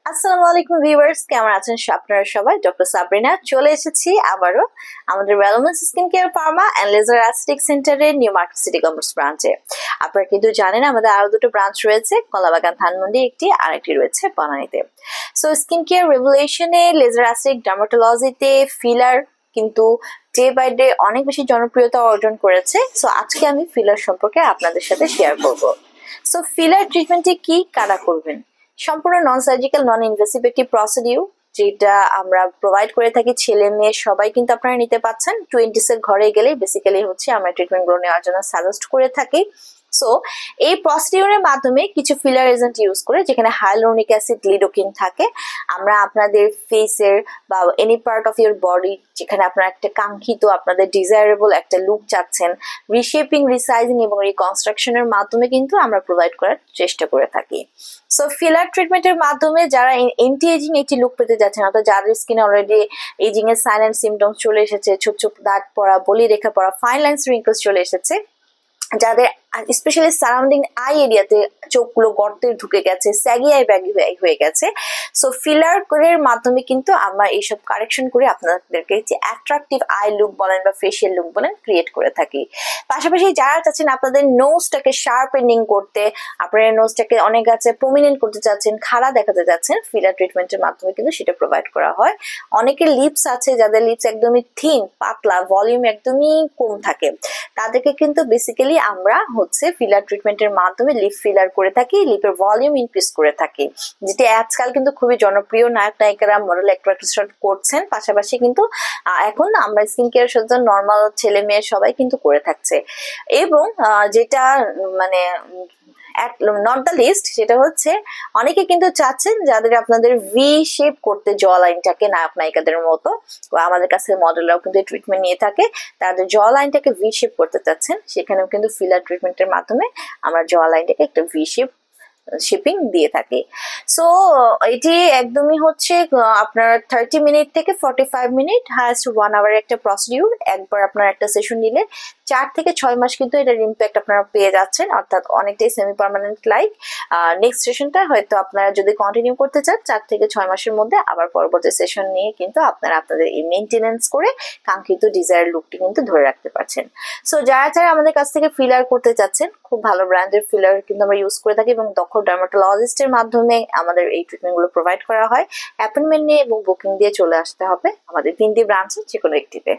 আসসালামু আলাইকুম ভিউয়ার্স, কেমন আছেন আপনারা সবাই? ডক্টর সাবরিনা চলে এসেছি আবারও আমাদের wellness skin care pharma and laser aesthetic সেন্টারের নিউ মার্কেট সিটি কমপ্লেক্স ব্রাঞ্চে। আপনারা কিন্তু জানেন আমাদের আরো দুটো ব্রাঞ্চ রয়েছে, কলাবাগান ধানমন্ডি একটি, আরেকটি রয়েছে বনানীতে। সো স্কিন কেয়ার রেভুলেশনে, লেজার অ্যাস্থেটিক, ডার্মাটোলজিতে ফিলার কিন্তু ডে বাই ডে অনেক বেশি জনপ্রিয়তা অর্জন করেছে। সো আজকে আমি ফিলার সম্পর্কে আপনাদের সাথে শেয়ার করব। সো ফিলার ট্রিটমেন্টে কি কারা করবেন? সম্পূর্ণ নন সার্জিক্যাল, নন ইনভেসিভ একটি প্রসিডিউর, যেটা আমরা প্রোভাইড করে থাকি। ছেলে মেয়ে সবাই কিন্তু আপনারা নিতে পাচ্ছেন। 20s এর ঘরে গেলেই বেসিক্যালি হচ্ছে আমরা ট্রিটমেন্ট গুলো নেওয়ার জন্য সাজেস্ট করে থাকি। সো এই প্রসিডিউরের মাধ্যমে কিছু ফিলার এজেন্ট ইউজ করে, যেখানে হাইলোনিক অ্যাসিড, লিডোকিন থাকে, আমরা আপনাদের ফেসের বা any part of your body যেখানে আপনারা একটা কাঙ্ক্ষিত, আপনাদের ডিজায়ারেবল একটা লুক চাচ্ছেন, রিশেপিং, রিসাইজিং এবং রিকনস্ট্রাকশনের মাধ্যমে কিন্তু আমরা প্রোভাইড করার চেষ্টা করে থাকি। সো ফিলার ট্রিটমেন্টের মাধ্যমে যারা এন্টি এজিং একটি লুক পেতে যাচ্ছেন, অর্থাৎ যাদের স্কিনে অলরেডি এজিং এর সাইন অ্যান্ড সিমটমস চলে এসেছে, ছোট ছোট দাগ পড়া, বলি রেখা পড়া, ফাইন লাইন্স, রিঙ্কলস চলে এসেছে, যাদের স্পেশালি সারাউন্ডিং আই এরিয়াতে চোখগুলো গর্তে ঢুকে গেছে, স্যাগি আই ব্যাগি হয়ে গেছে, সো ফিলার এর মাধ্যমে কিন্তু আমরা এইসব কারেকশন করে আপনাদেরকে যে অ্যাট্রাকটিভ আই লুক বলেন বা ফেশিয়াল লুক বলেন ক্রিয়েট করে থাকি। পাশাপাশি যারা চাচ্ছেন আপনাদের নোজটাকে শার্পেনিং করতে, আপনাদের নোজটাকে অনেক কাছে প্রমিনেন্ট করতে চাচ্ছেন, খাড়া দেখাতে চাচ্ছেন, ফিলার ট্রিটমেন্টের মাধ্যমে কিন্তু সেটা প্রোভাইড করা হয়। অনেকের লিপস আছে যাদের লিপস একদমই থিন, পাতলা, ভলিউম একদমই কম থাকে, তাদেরকে কিন্তু বেসিক্যালি আমরা ফিলার ট্রিটমেন্টের মাধ্যমে লিপ ফিলার করে থাকি, লিপের ভলিউম ইনক্রিজ করে থাকি, যেটি আজকাল কিন্তু খুবই জনপ্রিয়। নায়ক নায়িকারা, মডেল, অ্যাক্টর করছেন। পাশাপাশি কিন্তু এখন আমরা স্কিন কেয়ার শুধু নর্মাল ছেলে মেয়ে সবাই কিন্তু করে থাকছে। এবং যেটা মানে নট দ্য লিস্ট, সেটা হচ্ছে অনেকে কিন্তু চাচ্ছেন যাদের আপনাদের ভি শেপ করতে, জ লাইনটাকে নায়ক নায়িকাদের মতো, আমাদের কাছে মডেলরাও কিন্তু ট্রিটমেন্ট নিয়ে থাকে, তাদের জ লাইনটাকে ভি শেপ করতে চাচ্ছেন, সেখানেও কিন্তু ফিলার ট্রিটমেন্টের মাধ্যমে আমরা জ লাইনটাকে একটা ভি শেপিং দিয়ে থাকি। সো এটি একদমই আপনার 30 মিনিট থেকে 45 মিনিট, হায়েস্ট 1 আওয়ারের একটা প্রসিডিউর। একবার আপনার একটা সেশন নিলে 4 থেকে 6 মাস কিন্তু এটার ইম্প্যাক্ট আপনারা পেয়ে যাচ্ছেন, অর্থাৎ অনেকটাই সেমি পার্মানেন্ট লাইক। নেক্সট সেশনটা হয়তো আপনারা যদি কন্টিনিউ করতে চান, 4 থেকে 6 মাসের মধ্যে আবার পরবর্তী সেশন নিয়ে কিন্তু আপনারা আপনাদের এই মেনটেনেন্স করে কাঙ্ক্ষিত ডিজায়ার লুকটি কিন্তু ধরে রাখতে পারছেন। সো যারা যারা আমাদের কাছ থেকে ফিলার করতে চাচ্ছেন, খুব ভালো ব্র্যান্ডের ফিলার কিন্তু আমরা ইউজ করে থাকি এবং দক্ষ ডার্মাটোলজিস্টের মাধ্যমে আমাদের এই ট্রিটমেন্ট গুলো প্রোভাইড করা হয়। অ্যাপয়েন্টমেন্ট নিয়ে এবং বুকিং দিয়ে চলে আসতে হবে আমাদের 3টি ব্রাঞ্চে যে কোনো একটিতে।